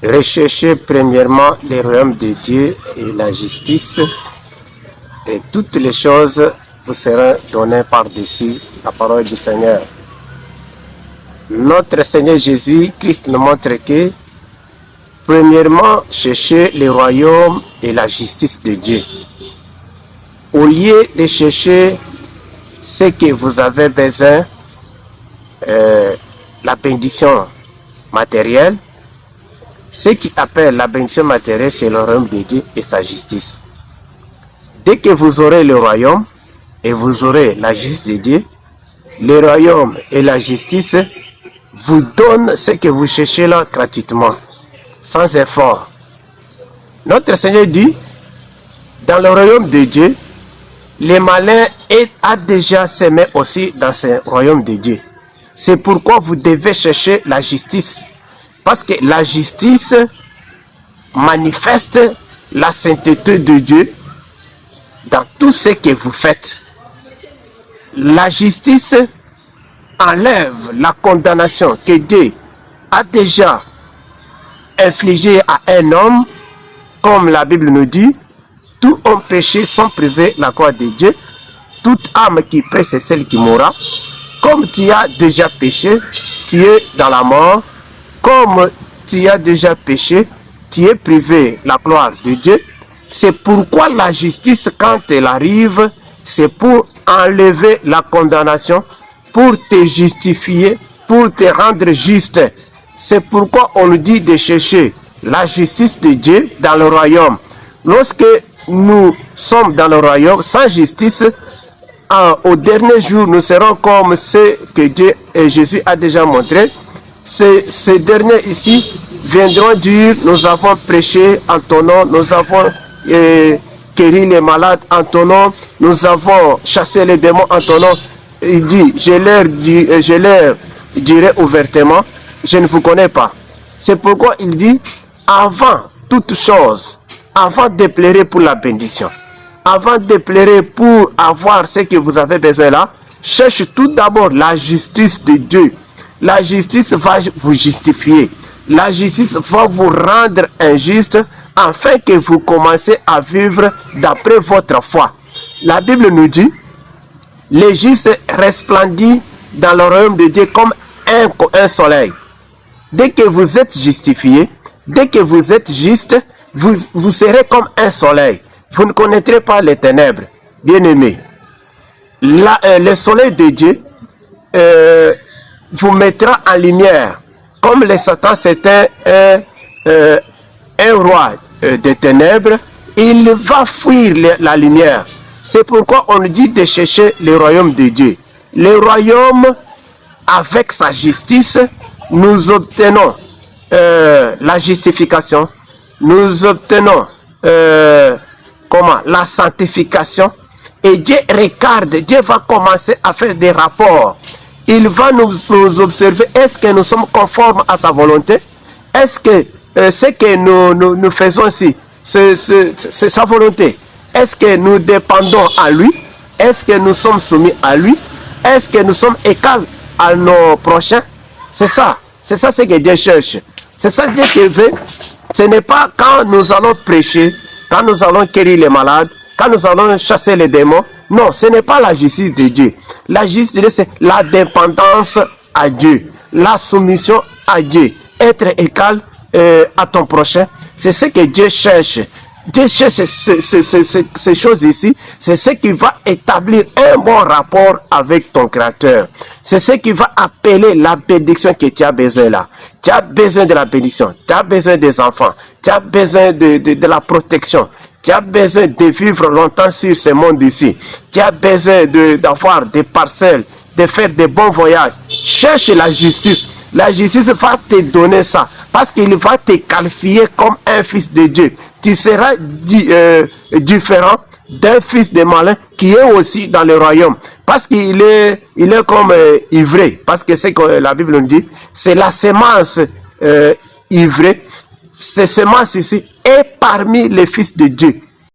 Recherchez premièrement le royaume de Dieu et la justice, et toutes les choses vous seront données par-dessus la parole du Seigneur. Notre Seigneur Jésus-Christ nous montre que, premièrement, cherchez le royaume et la justice de Dieu. Au lieu de chercher ce que vous avez besoin, la bénédiction matérielle, ce qui appelle la bénédiction matérielle, c'est le royaume de Dieu et sa justice. Dès que vous aurez le royaume et vous aurez la justice de Dieu, le royaume et la justice vous donnent ce que vous cherchez là gratuitement, sans effort. Notre Seigneur dit, dans le royaume de Dieu, le malin a déjà semé aussi dans ce royaume de Dieu. C'est pourquoi vous devez chercher la justice. Parce que la justice manifeste la sainteté de Dieu dans tout ce que vous faites. La justice enlève la condamnation que Dieu a déjà infligée à un homme, comme la Bible nous dit, tous ont péché sont privés de la gloire de Dieu. Toute âme qui prie, c'est celle qui mourra. Comme tu as déjà péché, tu es dans la mort. Comme tu as déjà péché, tu es privé de la gloire de Dieu. C'est pourquoi la justice, quand elle arrive, c'est pour enlever la condamnation, pour te justifier, pour te rendre juste. C'est pourquoi on nous dit de chercher la justice de Dieu dans le royaume. Lorsque nous sommes dans le royaume sans justice, au dernier jour, nous serons comme ce que Dieu et Jésus a déjà montré. Ces derniers ici viendront dire, nous avons prêché en ton nom, nous avons guéri les malades en ton nom, nous avons chassé les démons en ton nom. Il dit, je leur dirai ouvertement, je ne vous connais pas. C'est pourquoi il dit, avant toute chose, avant de pleurer pour la bénédiction, avant de pleurer pour avoir ce que vous avez besoin là, cherche tout d'abord la justice de Dieu. La justice va vous justifier. La justice va vous rendre injuste afin que vous commencez à vivre d'après votre foi. La Bible nous dit, le juste resplendit dans le royaume de Dieu comme un soleil. Dès que vous êtes justifié, dès que vous êtes juste, vous serez comme un soleil. Vous ne connaîtrez pas les ténèbres, bien-aimés. Le soleil de Dieu vous mettra en lumière. Comme le Satan c'était un roi des ténèbres, il va fuir la lumière. C'est pourquoi on dit de chercher le royaume de Dieu. Le royaume, avec sa justice, nous obtenons la justification, nous obtenons la sanctification, et Dieu regarde, Dieu va commencer à faire des rapports. Il va nous observer, est-ce que nous sommes conformes à sa volonté? Est-ce que ce que nous faisons ici, c'est sa volonté? Est-ce que nous dépendons à lui? Est-ce que nous sommes soumis à lui? Est-ce que nous sommes égaux à nos prochains? C'est ça ce que Dieu cherche. C'est ça que Dieu veut. Ce n'est pas quand nous allons prêcher, quand nous allons guérir les malades, quand nous allons chasser les démons. Non, ce n'est pas la justice de Dieu. La justice de Dieu, c'est la dépendance à Dieu, la soumission à Dieu, être égal à ton prochain. C'est ce que Dieu cherche. Dieu cherche ces choses ici. C'est ce qui va établir un bon rapport avec ton Créateur. C'est ce qui va appeler la bénédiction que tu as besoin là. Tu as besoin de la bénédiction. Tu as besoin des enfants. Tu as besoin de la protection. Tu as besoin de vivre longtemps sur ce monde ici. Tu as besoin d'avoir des parcelles, de faire des bons voyages. Cherche la justice. La justice va te donner ça. Parce qu'il va te qualifier comme un fils de Dieu. Tu seras différent d'un fils de malin qui est aussi dans le royaume. Parce qu'il est comme ivré. Parce que c'est que la Bible nous dit, c'est la semence ivrée. Cette semence ici est parmi les fils de Dieu.